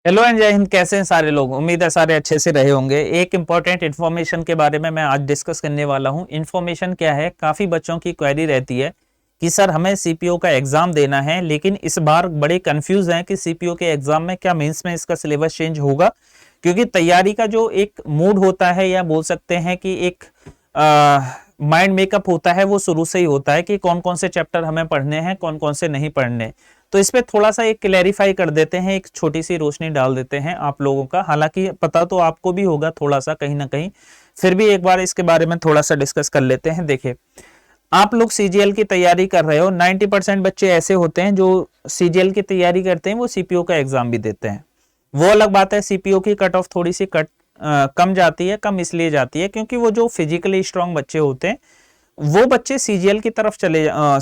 Hello and जय हिंद। कैसे हैं सारे लोग? उम्मीद है सारे अच्छे से रहे होंगे। एक इंपॉर्टेंट इन्फॉर्मेशन के बारे में मैं आज डिस्कस करने वाला हूं। इन्फॉर्मेशन क्या है, काफ़ी बच्चों की क्वेरी रहती है कि सर हमें सीपीओ का एग्ज़ाम देना है, लेकिन इस बार बड़े कंफ्यूज हैं कि सीपीओ के एग्ज़ाम में क्या मेंस में इसका सिलेबस चेंज होगा। क्योंकि तैयारी का जो एक मूड होता है, या बोल सकते हैं कि एक माइंड मेकअप होता है, वो शुरू से ही होता है कि कौन कौन से चैप्टर हमें पढ़ने हैं, कौन कौन से नहीं पढ़ने। तो इस पे थोड़ा सा एक क्लैरिफाई कर देते हैं, एक छोटी सी रोशनी डाल देते हैं आप लोगों का। हालांकि पता तो आपको भी होगा थोड़ा सा कहीं ना कहीं, फिर भी एक बार इसके बारे में थोड़ा सा डिस्कस कर लेते हैं। देखिए, आप लोग सीजीएल की तैयारी कर रहे हो, 90% बच्चे ऐसे होते हैं जो सीजीएल की तैयारी करते हैं, वो सीपीओ का एग्जाम भी देते हैं। वो अलग बात है, सीपीओ की कट ऑफ थोड़ी सी कम जाती है। कम इसलिए जाती है क्योंकि वो जो फिजिकली स्ट्रांग बच्चे होते हैं, वो बच्चे सीजीएल की तरफ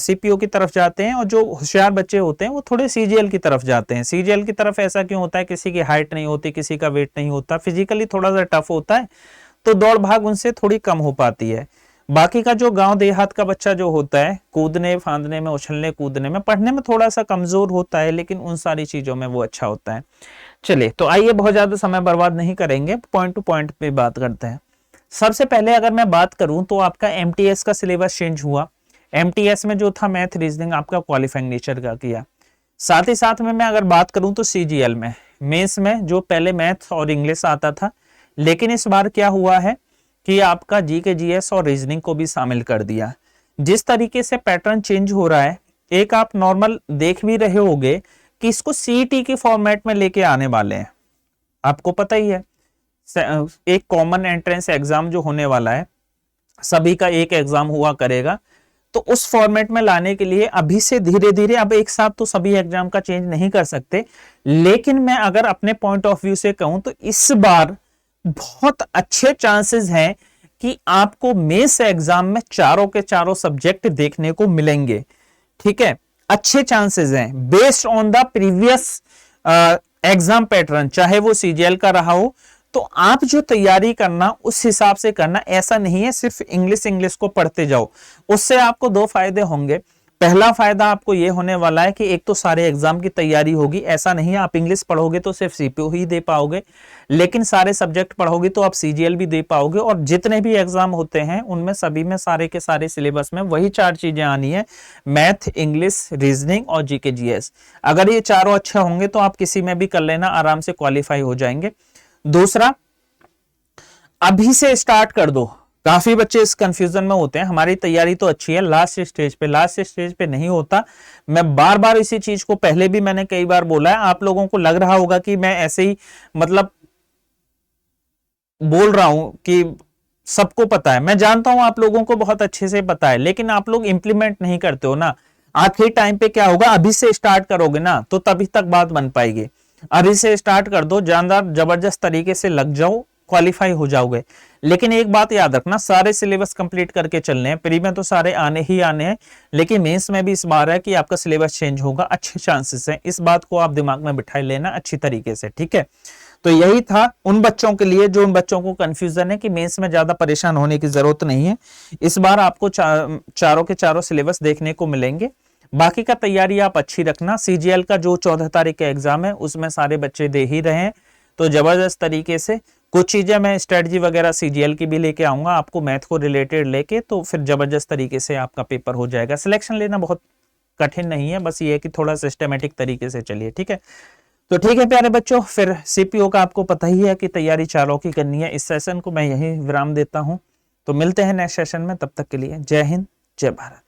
सीपीओ की तरफ जाते हैं, और जो होशियार बच्चे होते हैं वो थोड़े सीजीएल की तरफ जाते हैं। सीजीएल की तरफ ऐसा क्यों होता है? किसी की हाइट नहीं होती, किसी का वेट नहीं होता, फिजिकली थोड़ा सा टफ होता है, तो दौड़ भाग उनसे थोड़ी कम हो पाती है। बाकी का जो गांव देहात का बच्चा जो होता है, कूदने फांदने में, उछलने कूदने में, पढ़ने में थोड़ा सा कमजोर होता है, लेकिन उन सारी चीजों में वो अच्छा होता है। चलिए, तो आइए बहुत ज्यादा समय बर्बाद नहीं करेंगे, पॉइंट टू पॉइंट पे बात करते हैं। सबसे पहले अगर मैं बात करूं तो आपका एमटीएस का सिलेबस चेंज हुआ। एमटीएस में जो था मैथ रीजनिंग, आपका क्वालिफाइंग नेचर का किया। साथ ही साथ में मैं अगर बात करूं तो सीजीएल में, मेंस में जो पहले मैथ और इंग्लिश आता था, लेकिन इस बार क्या हुआ है कि आपका जीके जीएस और रीजनिंग को भी शामिल कर दिया। जिस तरीके से पैटर्न चेंज हो रहा है, एक आप नॉर्मल देख भी रहे होगे कि इसको सीईटी के फॉर्मेट में लेके आने वाले हैं। आपको पता ही है, एक कॉमन एंट्रेंस एग्जाम जो होने वाला है, सभी का एक एग्जाम हुआ करेगा, तो उस फॉर्मेट में लाने के लिए अभी से धीरे धीरे, अब एक साथ तो सभी एग्जाम का चेंज नहीं कर सकते, लेकिन मैं अगर अपने पॉइंट ऑफ व्यू से कहूं तो इस बार बहुत अच्छे चांसेस हैं कि आपको मेंस एग्जाम में चारों के चारों सब्जेक्ट देखने को मिलेंगे। ठीक है, अच्छे चांसेस हैं based on the previous exam pattern, चाहे वो सीजीएल का रहा हो। तो आप जो तैयारी करना उस हिसाब से करना, ऐसा नहीं है सिर्फ इंग्लिश को पढ़ते जाओ। उससे आपको दो फायदे होंगे। पहला फायदा आपको यह होने वाला है कि एक तो सारे एग्जाम की तैयारी होगी। ऐसा नहीं है आप इंग्लिश पढ़ोगे तो सिर्फ सीपीओ ही दे पाओगे, लेकिन सारे सब्जेक्ट पढ़ोगे तो आप सीजीएल भी दे पाओगे। और जितने भी एग्जाम होते हैं उनमें सभी में सारे के सारे सिलेबस में वही चार चीजें आनी है, मैथ, इंग्लिश, रीजनिंग और जीके जीएस। अगर ये चारों अच्छे होंगे तो आप किसी में भी कर लेना, आराम से क्वालिफाई हो जाएंगे। दूसरा, अभी से स्टार्ट कर दो। काफी बच्चे इस कंफ्यूजन में होते हैं, हमारी तैयारी तो अच्छी है, लास्ट स्टेज पे नहीं होता। मैं बार बार इसी चीज को पहले भी मैंने कई बार बोला है। आप लोगों को लग रहा होगा कि मैं ऐसे ही मतलब बोल रहा हूं कि सबको पता है। मैं जानता हूं आप लोगों को बहुत अच्छे से पता है, लेकिन आप लोग इंप्लीमेंट नहीं करते हो ना। आखिरी टाइम पे क्या होगा, अभी से स्टार्ट करोगे ना तो तभी तक बात बन पाएगी। अभी से स्टार्ट कर दो, जानदार जबरदस्त तरीके से लग जाओ, क्वालिफाई हो जाओगे। लेकिन एक बात याद रखना, सारे सिलेबस कंप्लीट करके चलने हैं। प्री में तो सारे आने ही आने हैं, लेकिन मेंस में भी इस बार है कि आपका सिलेबस चेंज होगा, अच्छे चांसेस हैं। इस बात को आप दिमाग में बिठा लेना अच्छी तरीके से, ठीक है। तो यही था उन बच्चों के लिए, जो उन बच्चों को कंफ्यूजन है कि मेंस में ज्यादा परेशान होने की जरूरत नहीं है। इस बार आपको चारों के चारों सिलेबस देखने को मिलेंगे। बाकी का तैयारी आप अच्छी रखना। सीजीएल का जो 14 तारीख का एग्जाम है उसमें सारे बच्चे दे ही रहे हैं, तो जबरदस्त तरीके से कुछ चीजें मैं स्ट्रेटजी वगैरह सीजीएल की भी लेके आऊंगा आपको, मैथ को रिलेटेड लेके, तो फिर जबरदस्त तरीके से आपका पेपर हो जाएगा। सिलेक्शन लेना बहुत कठिन नहीं है, बस ये है कि थोड़ा सिस्टमेटिक तरीके से चलिए, ठीक है। तो ठीक है प्यारे बच्चों, फिर सीपीओ का आपको पता ही है कि तैयारी चारों की करनी है। इस सेशन को मैं यही विराम देता हूं, तो मिलते हैं नेक्स्ट सेशन में। तब तक के लिए जय हिंद, जय भारत।